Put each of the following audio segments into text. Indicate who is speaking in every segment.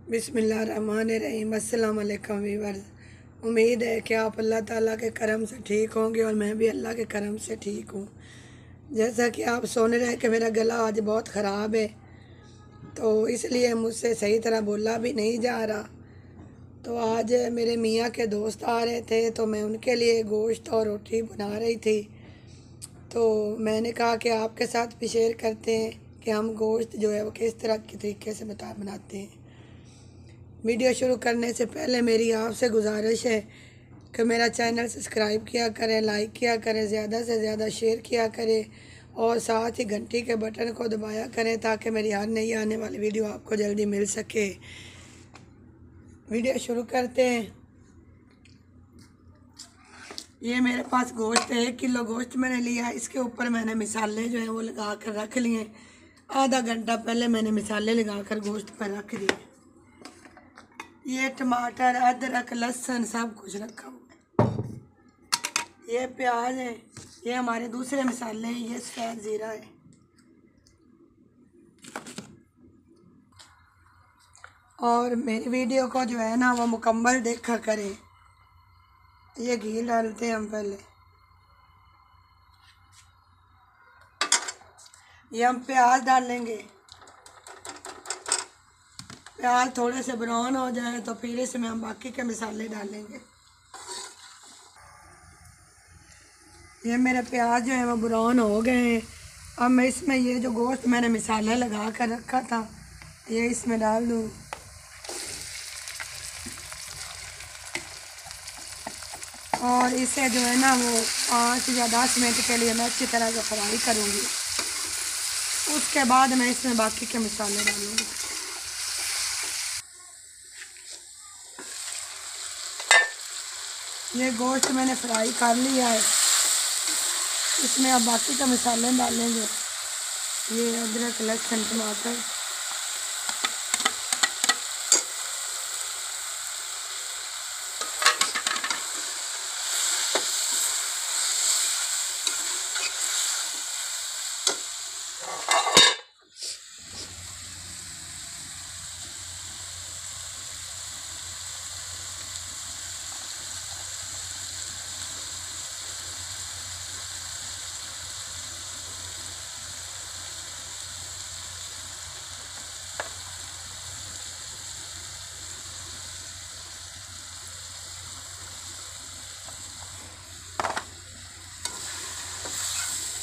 Speaker 1: बिस्मिल्लाहिर्रहमानिर्रहीम। अस्सलाम वालेकुम व्यूअर्स। उम्मीद है कि आप अल्लाह ताला के करम से ठीक होंगे और मैं भी अल्लाह के करम से ठीक हूँ। जैसा कि आप सुन रहे हैं कि मेरा गला आज बहुत ख़राब है, तो इसलिए मुझसे सही तरह बोला भी नहीं जा रहा। तो आज मेरे मियाँ के दोस्त आ रहे थे, तो मैं उनके लिए गोश्त और रोटी बना रही थी। तो मैंने कहा कि आपके साथ भी शेयर करते हैं कि हम गोश्त जो है वो किस तरह के तरीके से बनाते हैं। वीडियो शुरू करने से पहले मेरी आपसे गुजारिश है कि मेरा चैनल सब्सक्राइब किया करें, लाइक किया करें, ज़्यादा से ज़्यादा शेयर किया करें और साथ ही घंटी के बटन को दबाया करें ताकि मेरी हर नई आने वाली वीडियो आपको जल्दी मिल सके। वीडियो शुरू करते हैं। ये मेरे पास गोश्त है, 1 किलो गोश्त मैंने लिया। इसके ऊपर मैंने मसाले जो हैं वो लगा कर रख लिए। आधा घंटा पहले मैंने मसाले लगा कर गोश्त पर रख दिए। ये टमाटर, अदरक, लहसुन सब कुछ रखा हुआ है। ये प्याज है। ये हमारे दूसरे मसाले हैं। ये सफ़ेद ज़ीरा है। और मेरी वीडियो को जो है ना वो मुकम्मल देखा करें। ये घी डालते हैं हम पहले। ये हम प्याज डालेंगे। प्याज थोड़े से ब्राउन हो जाए तो फिर इसमें हम बाकी के मसाले डालेंगे। ये मेरे प्याज जो है वो ब्राउन हो गए हैं। अब मैं इसमें ये जो गोश्त मैंने मसाले लगा कर रखा था ये इसमें डाल दूँ। और इसे जो है ना वो 5 या 10 मिनट के लिए मैं अच्छी तरह से फ्राई करूँगी। उसके बाद मैं इसमें बाकी के मसाले डालूँगी। ये गोश्त मैंने फ्राई कर लिया है। इसमें अब बाकी के मसाले डालेंगे। ये अदरक, लहसुन, टमाटर।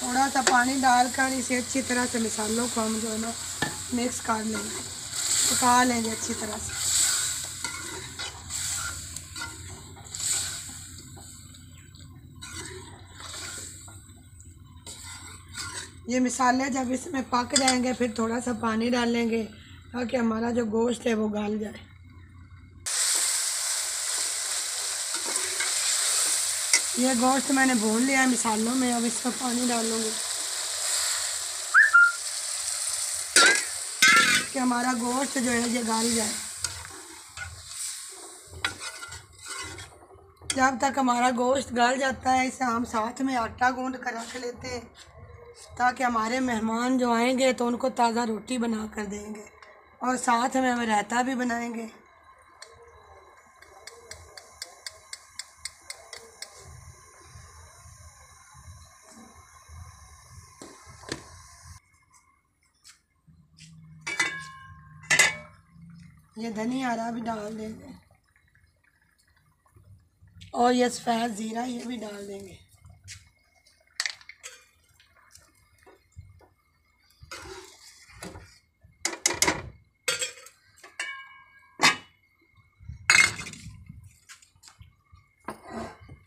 Speaker 1: थोड़ा सा पानी डालकर इसे अच्छी तरह से मसालों को हम जो है ना मिक्स कर लेंगे, पका लेंगे अच्छी तरह से। ये मसाले जब इसमें पक जाएंगे फिर थोड़ा सा पानी डालेंगे ताकि हमारा जो गोश्त है वो गल जाए। ये गोश्त मैंने भून लिया है मसालों में। अब इसमें पानी डालूँगी कि हमारा गोश्त जो है ये गल जाए। जब तक हमारा गोश्त गल जाता है इसे हम साथ में आटा गूंद कर रख लेते हैं ताकि हमारे मेहमान जो आएंगे तो उनको ताज़ा रोटी बना कर देंगे और साथ में हम रायता भी बनाएंगे। ये धनिया हरा भी डाल देंगे और ये सफ़ेद ज़ीरा ये भी डाल देंगे।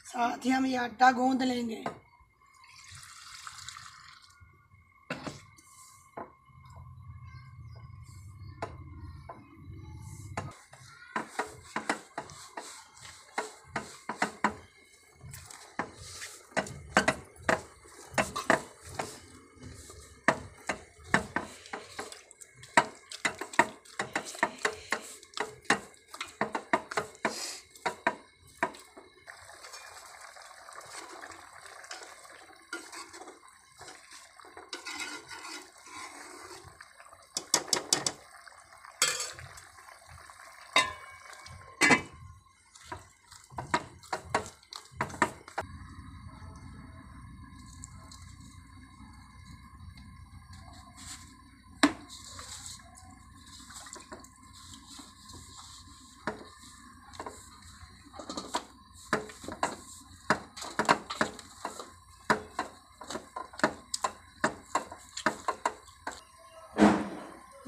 Speaker 1: साथ ही हम ये आटा गूंद लेंगे।